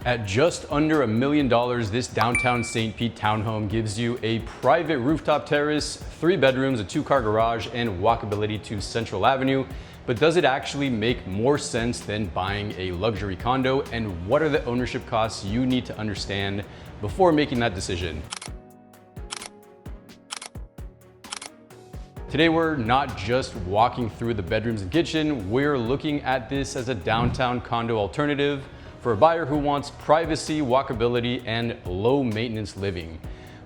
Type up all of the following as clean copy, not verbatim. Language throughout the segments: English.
At just under $1 million, this downtown St. Pete townhome gives you a private rooftop terrace, 3 bedrooms, a 2-car garage, and walkability to Central Avenue. But does it actually make more sense than buying a luxury condo? And what are the ownership costs you need to understand before making that decision? Today, we're not just walking through the bedrooms and kitchen, we're looking at this as a downtown condo alternative for a buyer who wants privacy, walkability, and low maintenance living.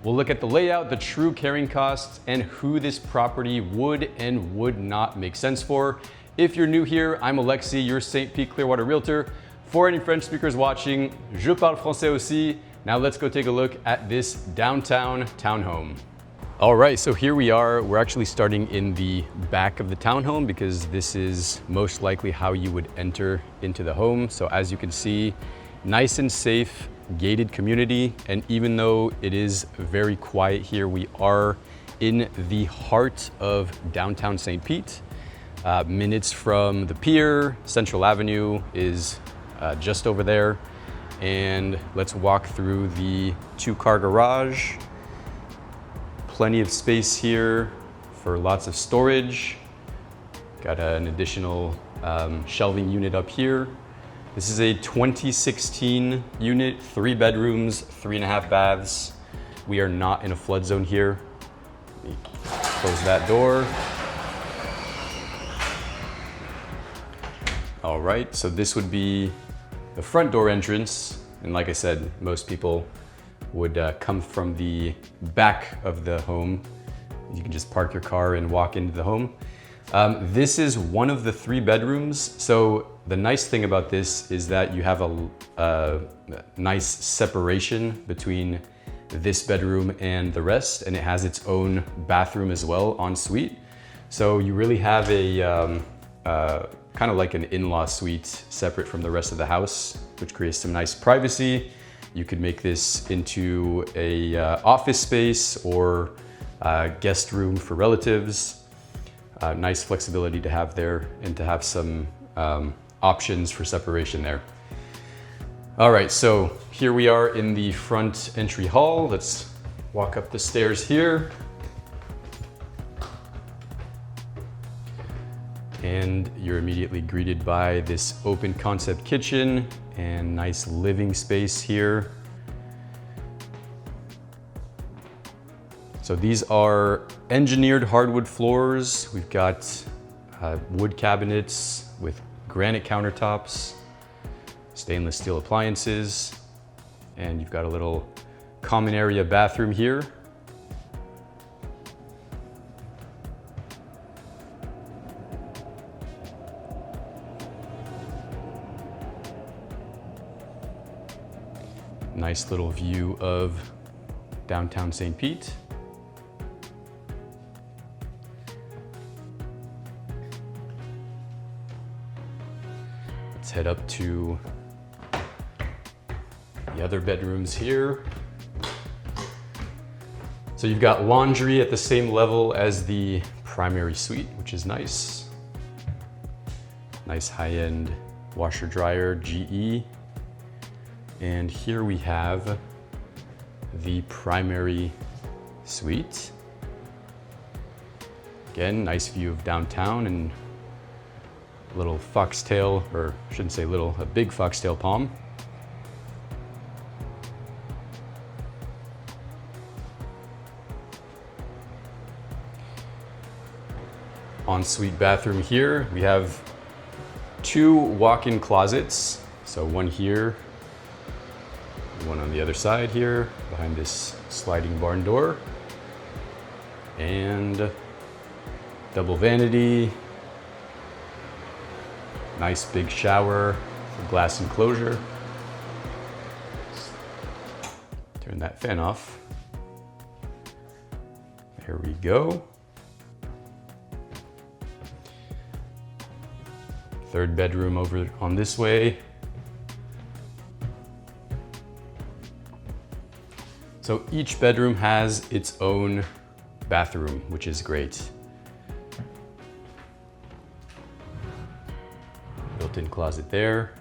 We'll look at the layout, the true carrying costs, and who this property would and would not make sense for. If you're new here, I'm Alexi, your St. Pete Clearwater Realtor. For any French speakers watching, je parle français aussi. Now let's go take a look at this downtown townhome. All right, so here we are. We're actually starting in the back of the townhome because this is most likely how you would enter into the home. So as you can see, nice and safe, gated community. And even though it is very quiet here, we are in the heart of downtown St. Pete. Minutes from the pier, Central Avenue is just over there. And let's walk through the 2-car garage. Plenty of space here for lots of storage. Got an additional shelving unit up here. This is a 2016 unit, 3 bedrooms, 3.5 baths. We are not in a flood zone here. Let me close that door. All right, so this would be the front door entrance. And like I said, most people would come from the back of the home. You can just park your car and walk into the home. This is one of the 3 bedrooms. So the nice thing about this is that you have a nice separation between this bedroom and the rest, and it has its own bathroom as well, en suite. So you really have a kind of like an in-law suite separate from the rest of the house, which creates some nice privacy. You could make this into a office space or guest room for relatives. Nice flexibility to have there and to have some options for separation there. All right, so here we are in the front entry hall. Let's walk up the stairs here. And you're immediately greeted by this open concept kitchen and nice living space here. So these are engineered hardwood floors. We've got wood cabinets with granite countertops, stainless steel appliances, and you've got a little common area bathroom here. Nice little view of downtown St. Pete. Let's head up to the other bedrooms here. So you've got laundry at the same level as the primary suite, which is nice. Nice high-end washer dryer, GE. And here we have the primary suite. Again, nice view of downtown and a little foxtail, or I shouldn't say little, a big foxtail palm. Ensuite bathroom here. We have 2 walk-in closets. So one here, one on the other side here, behind this sliding barn door. And double vanity. Nice big shower, glass enclosure. Turn that fan off. There we go. 3rd bedroom over on this way. So each bedroom has its own bathroom, which is great. Built-in closet there.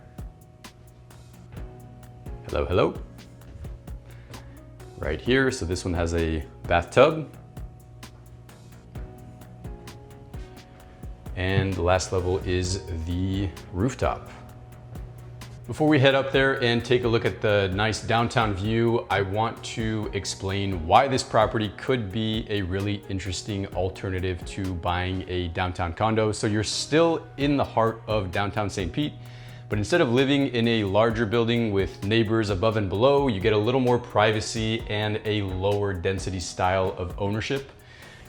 Hello, hello. Right here, so this one has a bathtub. And the last level is the rooftop. Before we head up there and take a look at the nice downtown view, I want to explain why this property could be a really interesting alternative to buying a downtown condo. So you're still in the heart of downtown St. Pete, but instead of living in a larger building with neighbors above and below, you get a little more privacy and a lower density style of ownership.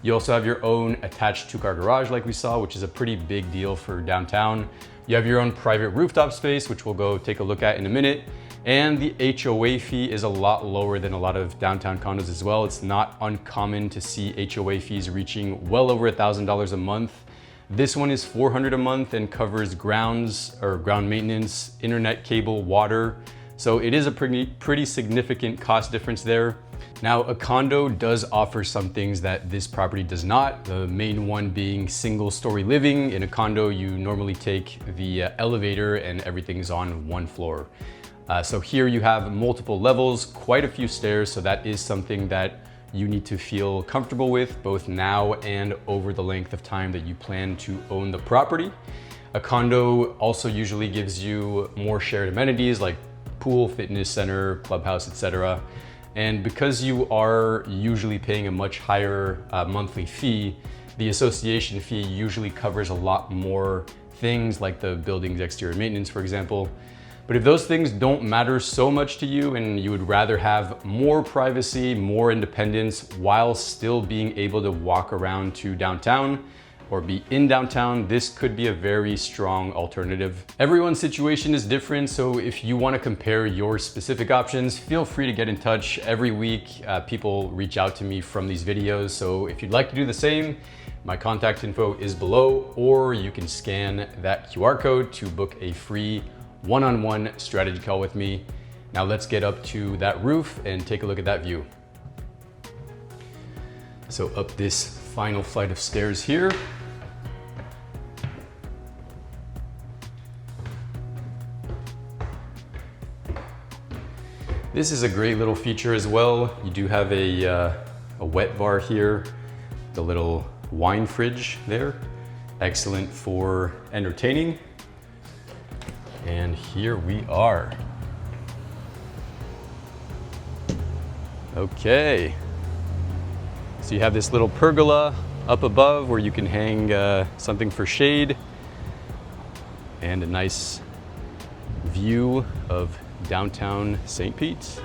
You also have your own attached two-car garage like we saw, which is a pretty big deal for downtown. You have your own private rooftop space, which we'll go take a look at in a minute. And the HOA fee is a lot lower than a lot of downtown condos as well. It's not uncommon to see HOA fees reaching well over $1,000 a month. This one is $400 a month and covers ground maintenance, internet, cable, water. So it is a pretty significant cost difference there. Now, a condo does offer some things that this property does not. The main one being single-story living. In a condo, you normally take the elevator and everything's on one floor. So here you have multiple levels, quite a few stairs. So that is something that you need to feel comfortable with both now and over the length of time that you plan to own the property. A condo also usually gives you more shared amenities like pool, fitness center, clubhouse, etc. And because you are usually paying a much higher monthly fee, the association fee usually covers a lot more things like the building's exterior maintenance, for example. But if those things don't matter so much to you and you would rather have more privacy, more independence, while still being able to walk around to downtown or be in downtown, this could be a very strong alternative. Everyone's situation is different, so if you want to compare your specific options, feel free to get in touch. Every week, people reach out to me from these videos, so if you'd like to do the same, my contact info is below, or you can scan that QR code to book a free one-on-one strategy call with me. Now let's get up to that roof and take a look at that view. So up this final flight of stairs here. This is a great little feature as well. You do have a wet bar here, the little wine fridge there. Excellent for entertaining. And here we are. Okay. So you have this little pergola up above where you can hang something for shade and a nice view of downtown St. Pete.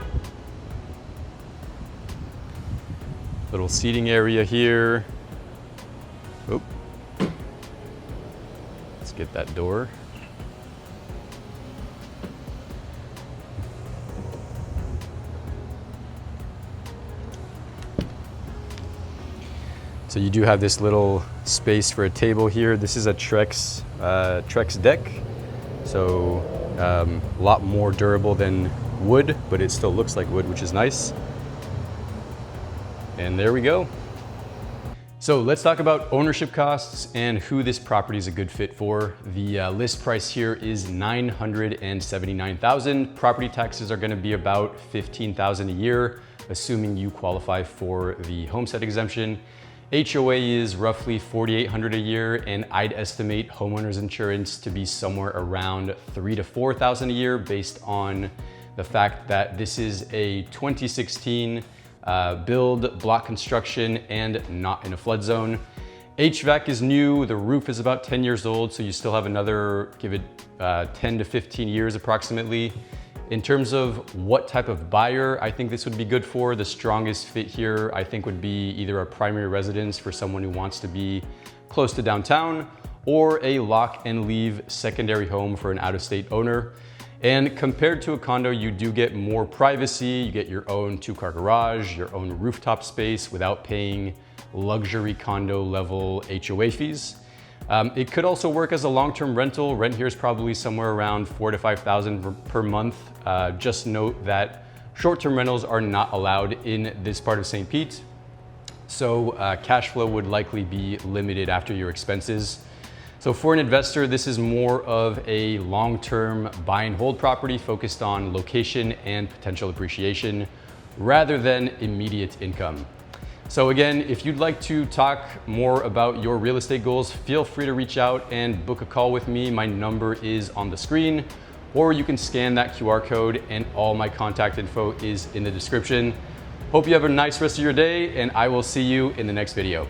Little seating area here. Oop. Let's get that door. So you do have this little space for a table here. This is a Trex deck, so a lot more durable than wood, but it still looks like wood, which is nice. And there we go. So let's talk about ownership costs and who this property is a good fit for. The list price here is $979,000. Property taxes are going to be about $15,000 a year, assuming you qualify for the homestead exemption. HOA is roughly $4,800 a year, and I'd estimate homeowners insurance to be somewhere around $3,000 to $4,000 a year based on the fact that this is a 2016 build, block construction, and not in a flood zone. HVAC is new, the roof is about 10 years old, so you still have another, give it 10 to 15 years approximately. In terms of what type of buyer I think this would be good for, the strongest fit here I think would be either a primary residence for someone who wants to be close to downtown, or a lock and leave secondary home for an out-of-state owner. And compared to a condo, you do get more privacy, you get your own two-car garage, your own rooftop space without paying luxury condo level HOA fees. It could also work as a long-term rental. Rent here is probably somewhere around $4,000 to $5,000 per month. Just note that short-term rentals are not allowed in this part of St. Pete. So cash flow would likely be limited after your expenses. So for an investor, this is more of a long-term buy and hold property focused on location and potential appreciation rather than immediate income. So again, if you'd like to talk more about your real estate goals, feel free to reach out and book a call with me. My number is on the screen, or you can scan that QR code and all my contact info is in the description. Hope you have a nice rest of your day, and I will see you in the next video.